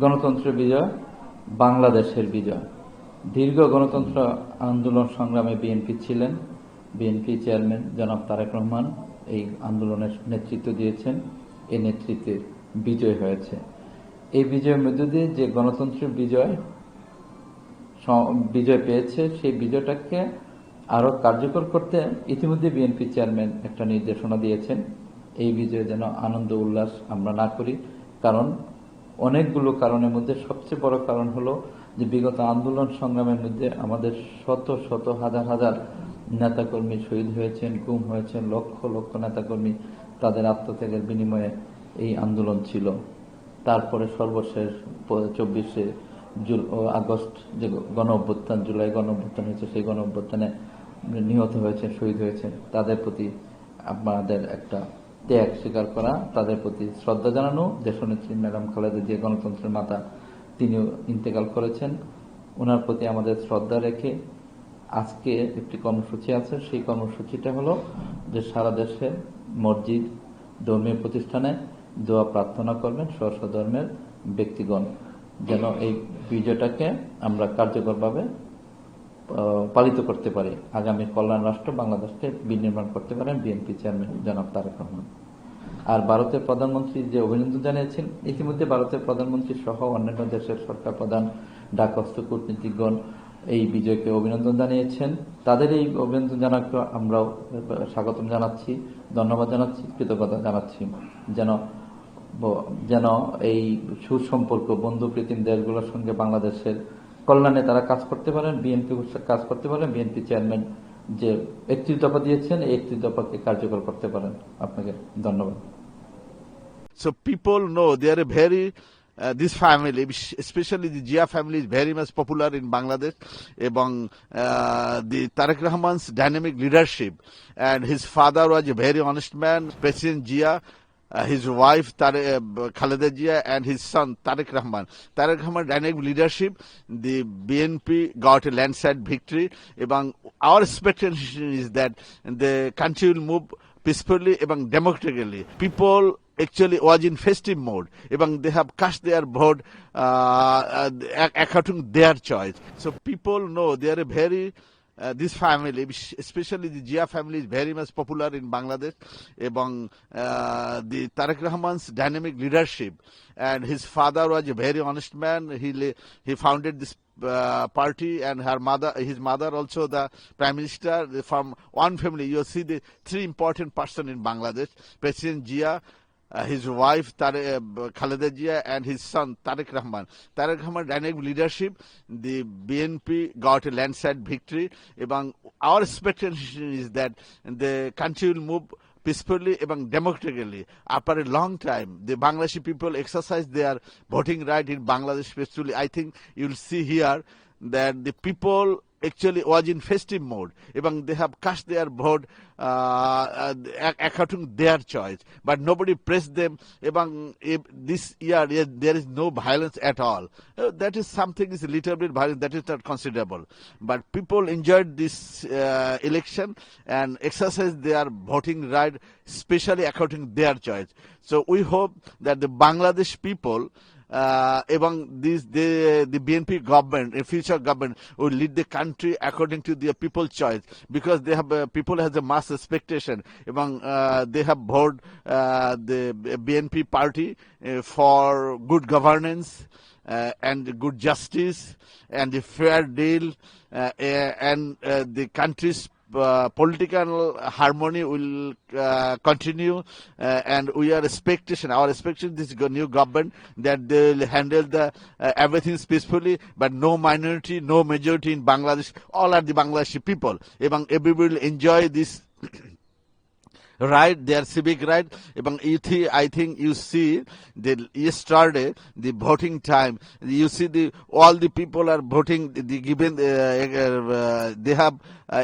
গণতন্ত্রের বিজয়, বাংলাদেশের বিজয়। দীর্ঘ গণতন্ত্র আন্দোলন সংগ্রামে বিএনপি ছিলেন। বিএনপি চেয়ারম্যান জনাব তারেক রহমান এই আন্দোলনের নেতৃত্ব দিয়েছেন। এই নেতৃত্বে বিজয় হয়েছে। এই বিজয়ের মধ্য দিয়ে যে গণতন্ত্রের বিজয় পেয়েছে, সেই বিজয়টাকে আরো কার্যকর করতে ইতিমধ্যে বিএনপি চেয়ারম্যান একটা নির্দেশনা দিয়েছেন। এই বিজয়ে যেন আনন্দ উল্লাস আমরা না করি, কারণ অনেকগুলো কারণের মধ্যে সবচেয়ে বড় কারণ হলো যে বিগত আন্দোলন সংগ্রামের মধ্যে আমাদের শত শত হাজার হাজার নেতাকর্মী শহীদ হয়েছেন, গুম হয়েছেন, লক্ষ লক্ষ নেতাকর্মী তাদের আত্মত্যাগের বিনিময়ে এই আন্দোলন ছিল। তারপরে সর্বশেষ 24শে আগস্ট যে গণ অভ্যুত্থান, জুলাই গণ অভ্যুত্থান হয়েছে, সেই গণ অভ্যুত্থানে নিহত হয়েছে, শহীদ হয়েছে, তাদের প্রতি আমাদের একটা ত্যাগ স্বীকার করা, তাদের প্রতি শ্রদ্ধা জানানো। দেশনেত্রী ম্যাডাম খালেদা জিয়া, গণতন্ত্রের মাতা, তিনিও ইন্তেকাল করেছেন। ওনার প্রতি আমাদের শ্রদ্ধা রেখে আজকে একটি কর্মসূচি আছে। সেই কর্মসূচিটা হলো যে সারা দেশে মসজিদ, ধর্মীয় প্রতিষ্ঠানে দোয়া প্রার্থনা করবেন স্ব স্ব ধর্মের ব্যক্তিগণ, যেন এই বিজয়টাকে আমরা কার্যকরভাবে পালিত করতে পারি। আগামী কল্যাণ রাষ্ট্র বাংলাদেশকে বিনির্মাণ করতে পারেন বিএনপি চেয়ারম্যান জনাব তারেক রহমান। আর ভারতের প্রধানমন্ত্রী যে অভিনন্দন জানিয়েছেন, ইতিমধ্যে ভারতের প্রধানমন্ত্রী সহ অন্যান্য দেশের সরকার প্রধান, ডাকস্থ কূটনীতিকগণ এই বিজয়কে অভিনন্দন জানিয়েছেন। তাদের এই অভিনন্দন জানাকে আমরাও স্বাগতম জানাচ্ছি, ধন্যবাদ জানাচ্ছি, কৃতজ্ঞতা জানাচ্ছি। যেন এই সুসম্পর্ক বন্ধুপ্রীতিম দেশগুলোর সঙ্গে বাংলাদেশের কল্যাণে তারা কাজ করতে পারেন, বিএনপি কাজ করতে পারেন, বিএনপি চেয়ারম্যান যে 31 দফা দিয়েছেন, এই 31 দফাকে কার্যকর করতে পারেন। আপনাকে ধন্যবাদ। So people know they are a very this family, especially the Jia family, is very much popular in Bangladesh. Ebong the Tareq Rahman's dynamic leadership, and his father was a very honest man, President Jia. His wife Khaleda Jia and his son Tareq Rahman. Tareq Rahman dynamic leadership, the BNP got a landslide victory. Ebong our expectation is that the country will move peacefully and democratically. People actually was in festive mode, এবং they have cast their vote according to their choice. So people know they are a very this family, especially the Jia family, is very much popular in Bangladesh. Ebong the Tareq Rahman's dynamic leadership, and his father was a very honest man. He founded this party, and his mother also the prime minister. From one family, you see the three important person in Bangladesh: President Jia, his wife Khaleda Jia, and his son Tareq Rahman. Tareq Rahman dynamic leadership, the BNP got a landslide victory. Ebong our expectation is that the country will move peacefully and democratically. After a long time, the Bangladeshi people exercise their voting right in Bangladesh. Especially, I think you'll see here that the people actually was in festive mode, এবং they have cast their vote according to their choice, but nobody pressed them. এবং this year there is no violence at all. That is something is a little bit violence, that is not considerable, but people enjoyed this election and exercised their voting right, especially according to their choice. So we hope that the Bangladesh people এবং the BNP government, a future government, will lead the country according to their people's choice, because they have people has a mass expectation, এবং they have voted the BNP party for good governance and good justice and the fair deal, and the country's political harmony will continue, and our expectation this new government, that they will handle the everything peacefully, but no minority, no majority in Bangladesh. All are the Bangladeshi people, এবং everybody will enjoy this right, their civic right. এবং I think you see the yesterday the voting time, you see all the people are voting, they have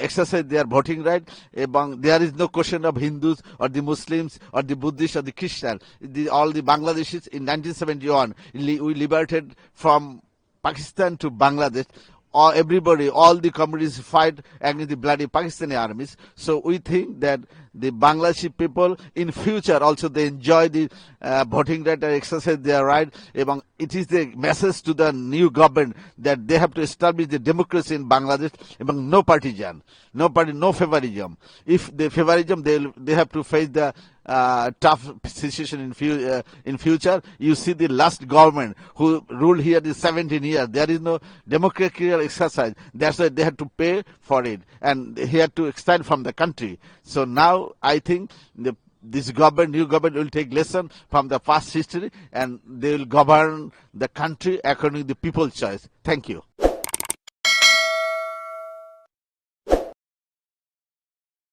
exercised their voting right, এবং there is no question of Hindus or the Muslims or the Buddhists or the Christian. All the Bangladeshis in 1971 we liberated from Pakistan to Bangladesh. Everybody, all the communities fight against the bloody Pakistani armies. So we think that the Bangladeshi people in future also they enjoy the voting right and exercise their right. It is the message to the new government that they have to establish the democracy in Bangladesh এবং no partisan, no party, no favorism. If they favorism, they have to face the tough situation in future. You see the last government who ruled here the 17 years. There is no democratic exercise. That's why they had to pay for it, and he had to extend from the country. So now I think this government, new government, will take lesson from the past history, and they will govern the country according to the people's choice. Thank you.